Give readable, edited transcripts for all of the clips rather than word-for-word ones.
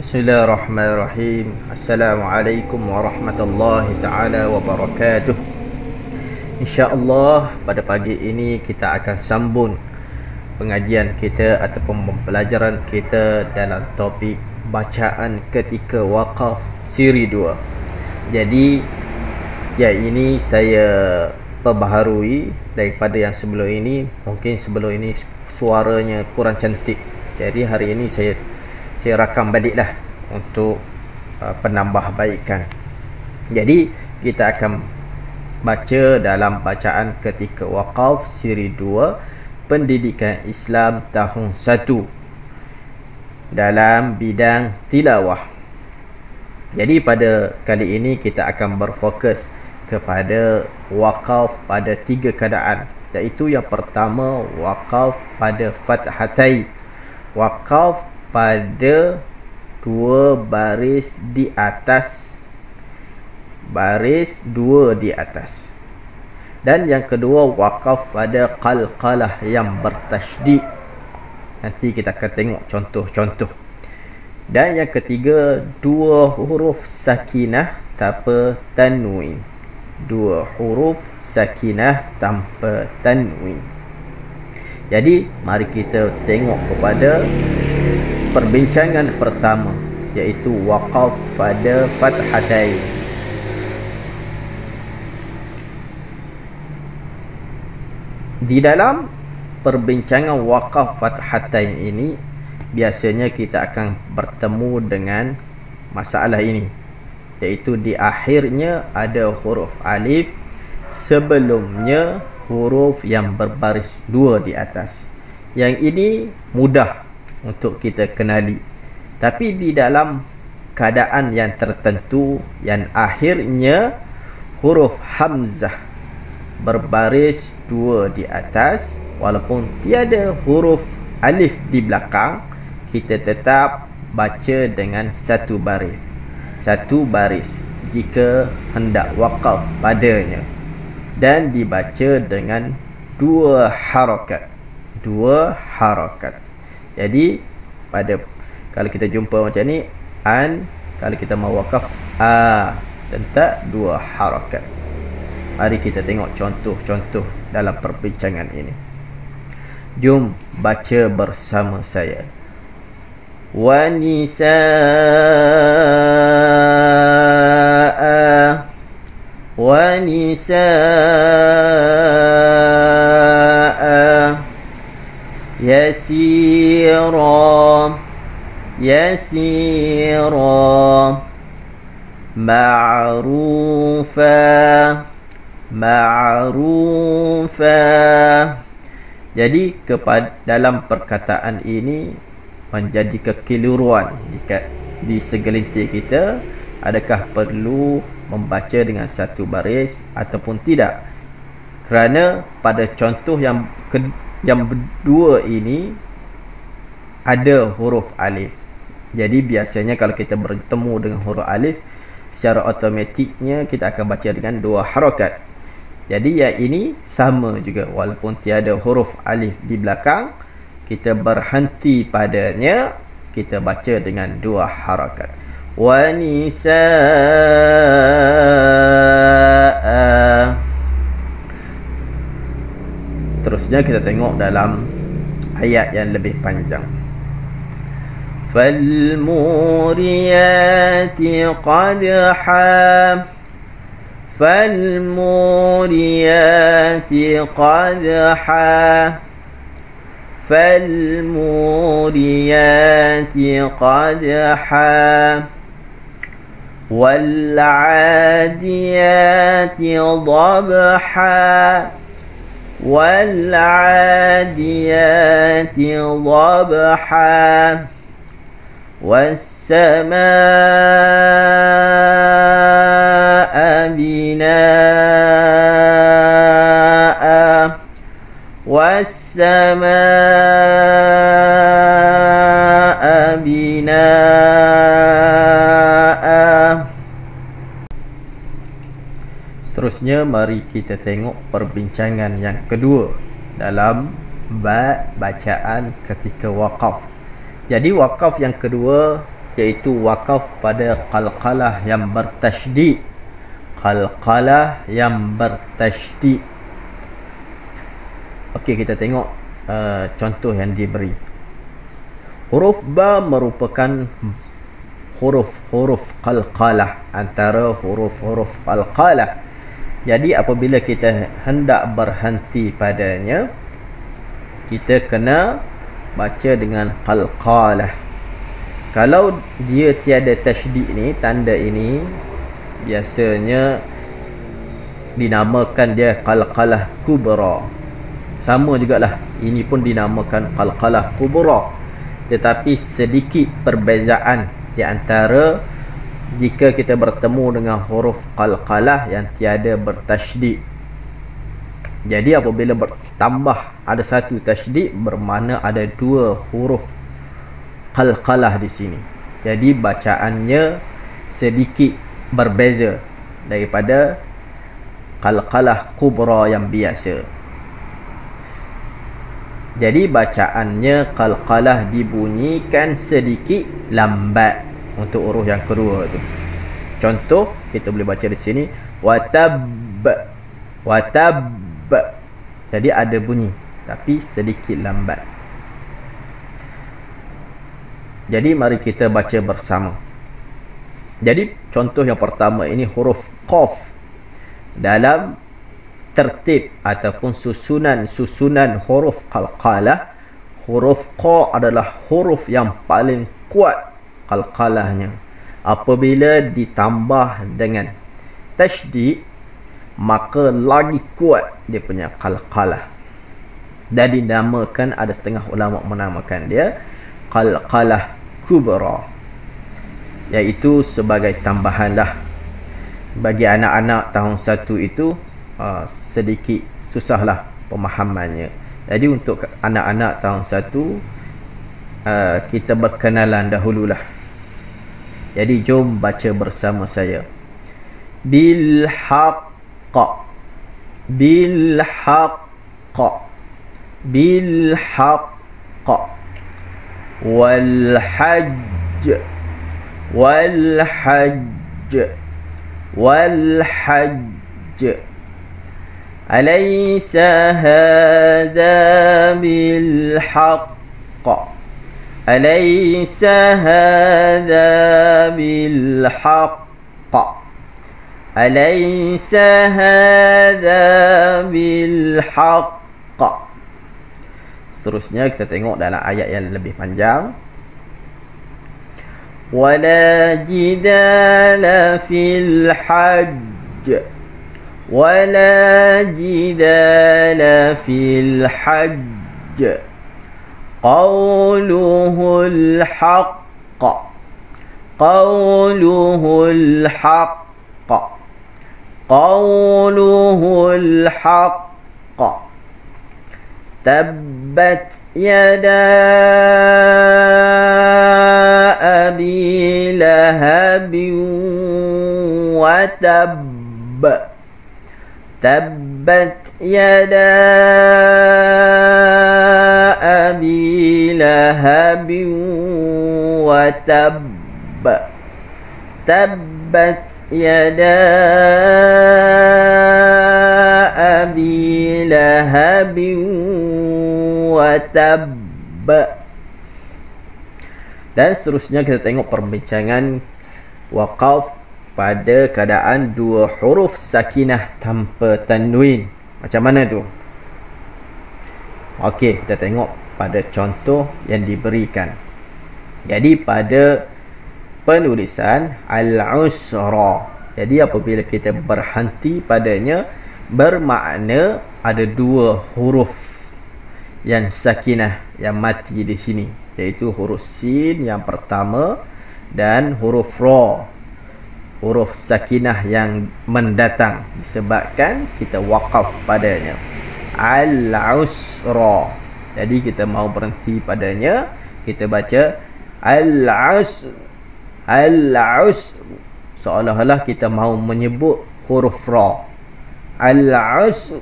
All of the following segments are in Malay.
Bismillahirrahmanirrahim. Assalamualaikum warahmatullahi ta'ala wabarakatuh. InsyaAllah pada pagi ini kita akan sambung pengajian kita ataupun pembelajaran kita dalam topik bacaan ketika wakaf siri 2. Jadi ini saya perbaharui daripada yang sebelum ini. Mungkin sebelum ini suaranya kurang cantik, jadi hari ini saya rakam baliklah untuk penambahbaikan. Jadi kita akan baca dalam bacaan ketika wakaf siri 2 pendidikan Islam tahun 1 dalam bidang tilawah. Jadi pada kali ini kita akan berfokus kepada wakaf pada 3 keadaan, iaitu yang pertama wakaf pada fathatai, wakaf pada 2 baris di atas, baris 2 di atas. Dan yang kedua wakaf pada qalqalah yang bertasydid. Nanti kita akan tengok contoh-contoh. Dan yang ketiga 2 huruf sakinah tanpa tanwin, 2 huruf sakinah tanpa tanwin. Jadi mari kita tengok kepada perbincangan pertama, iaitu wakaf pada fathatai. Di dalam perbincangan wakaf fathatai ini, biasanya kita akan bertemu dengan masalah ini, iaitu di akhirnya ada huruf alif, sebelumnya huruf yang berbaris 2 di atas. Yang ini mudah untuk kita kenali, tapi di dalam keadaan yang tertentu yang akhirnya huruf hamzah berbaris 2 di atas, walaupun tiada huruf alif di belakang, kita tetap baca dengan satu baris jika hendak wakaf padanya, dan dibaca dengan 2 harakat. Jadi kalau kita jumpa macam ni an, kalau kita mau wakaf a, tentak 2 harakat. Mari kita tengok contoh-contoh dalam perbincangan ini. Jom baca bersama saya. Wa nisaa, wa nisaa, yasira, yasira, ma'rufa, ma'rufa. Jadi dalam perkataan ini menjadi kekeliruan di segelintir kita. Adakah perlu membaca dengan satu baris ataupun tidak? Kerana pada contoh yang kedua ini ada huruf alif. Jadi biasanya kalau kita bertemu dengan huruf alif, secara automatiknya kita akan baca dengan 2 harakat. Jadi yang ini sama juga, walaupun tiada huruf alif di belakang, kita berhenti padanya, kita baca dengan 2 harakat. Wa nisaa. Seterusnya kita tengok dalam ayat yang lebih panjang. Falmuriyati qadha, falmuriyati qadha, falmuriyati qadha, wal'adiyati dhabha, wal'adiyati dhabha, was-samaa'a binaa'a, was-samaa'a binaa'a. Seterusnya mari kita tengok perbincangan yang kedua dalam bacaan ketika wakaf. Jadi wakaf yang kedua iaitu wakaf pada qalqalah yang bertasydid. Qalqalah yang bertasydid. Okey, kita tengok contoh yang diberi. Huruf ba merupakan huruf-huruf qalqalah, antara huruf-huruf qalqalah. Jadi apabila kita hendak berhenti padanya, kita kena baca dengan qalqalah. Kalau dia tiada tasydid ni, tanda ini biasanya dinamakan dia qalqalah kubra. Sama jugalah, ini pun dinamakan qalqalah kubra. Tetapi sedikit perbezaan di antara jika kita bertemu dengan huruf qalqalah yang tiada bertasydid. Jadi apabila bertambah ada satu tasydid, bermakna ada dua huruf qalqalah di sini. Jadi bacaannya sedikit berbeza daripada qalqalah kubra yang biasa. Jadi bacaannya qalqalah dibunyikan sedikit lambat untuk huruf yang kedua tu. Contoh kita boleh baca di sini watab, watab. Jadi ada bunyi tapi sedikit lambat. Jadi mari kita baca bersama. Jadi contoh yang pertama ini huruf qaf. Dalam tertib ataupun susunan huruf qalqalah, huruf qa adalah huruf yang paling kuat qalqalahnya. Apabila ditambah dengan tasydid, maka lagi kuat dia punya qalqalah. Dan dinamakan, ada setengah ulama menamakan dia qalqalah kubra, iaitu sebagai tambahanlah. Bagi anak-anak tahun 1 itu sedikit susahlah pemahamannya. Jadi untuk anak-anak tahun 1 kita berkenalan dahululah. Jadi jom baca bersama saya. Bil haqq, bil haqq, bil haqq, wal hajj, wal hajj, wal hajj. Alaysa hadha bil haqq, alaysa hadha bil haqq, alaysa hadha bil haqq. Seterusnya kita tengok dalam ayat yang lebih panjang. Wala jidala fil hajj, wala jidala fil hajj, qawluhul haqq, qawluhul haqq, qawluhul haqq. Tabbat yada abi lahabin wa tabb, tabbat yada abi lahabin wa tabb, tabbat yada abi lahabin wa tabb. Dan seterusnya kita tengok perbincangan waqaf pada keadaan dua huruf sakinah tanpa tanwin. Macam mana tu? Okey, kita tengok pada contoh yang diberikan. Jadi pada penulisan al-usra, jadi apabila kita berhenti padanya, bermakna ada dua huruf yang sakinah yang mati di sini, iaitu huruf sin yang pertama dan huruf ra, huruf sakinah yang mendatang, disebabkan kita waqaf padanya al-usra. Jadi kita mau berhenti padanya, kita baca al-usr, al-usr, seolah-olah kita mau menyebut huruf ra, al-usr,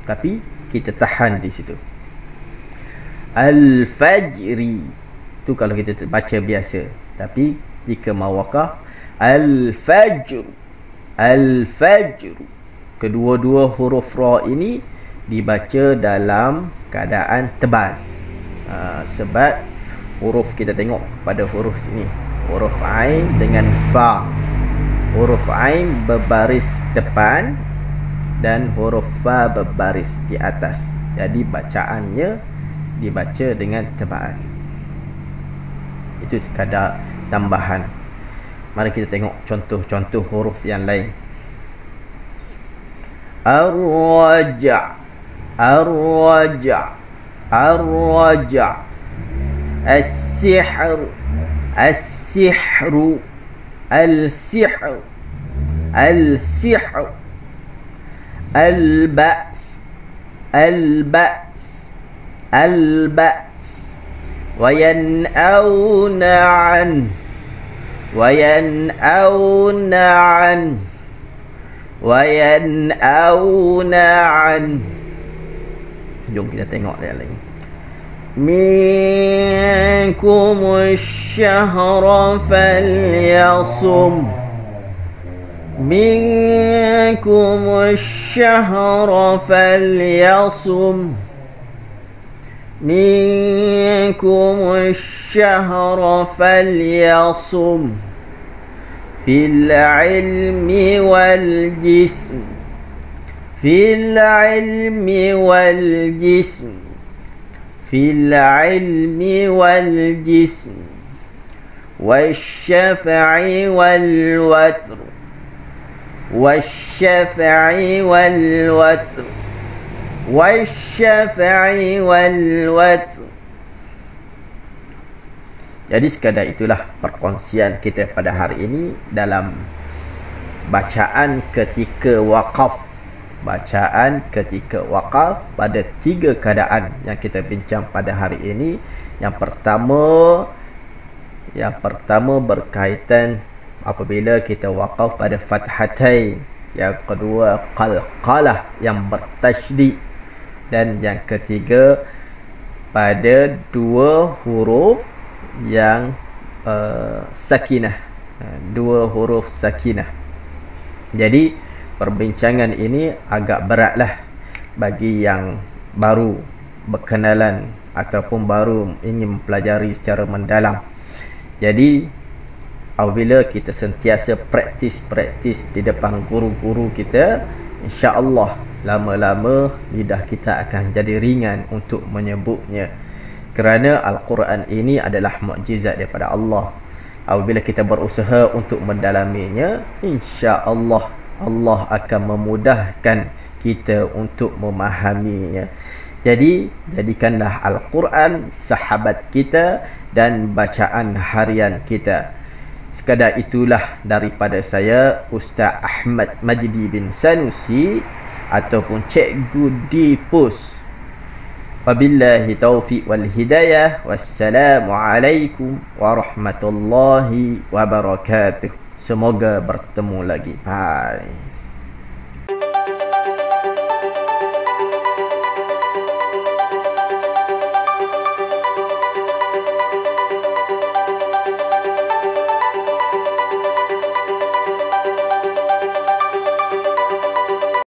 tapi kita tahan di situ. Al-fajri tu kalau kita baca biasa. Tapi jika mau wakaf, al-fajr, al-fajr. Kedua-dua huruf ra ini dibaca dalam keadaan tebal. Sebab huruf, kita tengok pada huruf sini, huruf ain dengan fa. Huruf ain berbaris depan dan huruf fa berbaris di atas. Jadi bacaannya dibaca dengan tebal. Itu sekadar tambahan. Mari kita tengok contoh-contoh huruf yang lain. Ar-raja', ar-raja', ar-raja'. As-sihr, as-sihru, al-sihr, al-sihr. Al-ba's, al-ba's, al-ba's. وَيَنْأَوْنَ عَنْهُ, وَيَنْأَوْنَ عَنْهُ, وَيَنْأَوْنَ عَنْهُ. Jom kita tengok dia lagi. مِنْكُمُ الشَّهْرَ فَلْيَصُمْ, مِنْكُمُ الشَّهْرَ فَلْيَصُمْ, منكم الشهر فليصم. في العلم والجسم، في العلم والجسم، في العلم والجسم. والشفع والوتر، والشفع والوتر، والشفع والوتر. Jadi sekadar itulah perkongsian kita pada hari ini dalam bacaan ketika wakaf. Bacaan ketika wakaf pada 3 keadaan yang kita bincang pada hari ini. Yang pertama berkaitan apabila kita wakaf pada fathatain. Yang kedua qalqalah yang bertasydid. Dan yang ketiga pada 2 huruf yang sakinah, 2 huruf sakinah. Jadi perbincangan ini agak beratlah bagi yang baru berkenalan ataupun baru ingin mempelajari secara mendalam. Jadi apabila kita sentiasa praktis di depan guru-guru kita, insya-Allah lama-lama lidah kita akan jadi ringan untuk menyebutnya. Kerana Al-Quran ini adalah mukjizat daripada Allah. Apabila kita berusaha untuk mendalaminya, insya-Allah Allah akan memudahkan kita untuk memahaminya. Jadi jadikanlah Al-Quran sahabat kita dan bacaan harian kita. Sekadar itulah daripada saya, Ustaz Ahmad Majdi bin Sanusi ataupun Cikgu Dipus. Wabillahi taufiq wal hidayah. Wassalamualaikum warahmatullahi wabarakatuh. Semoga bertemu lagi. Bye.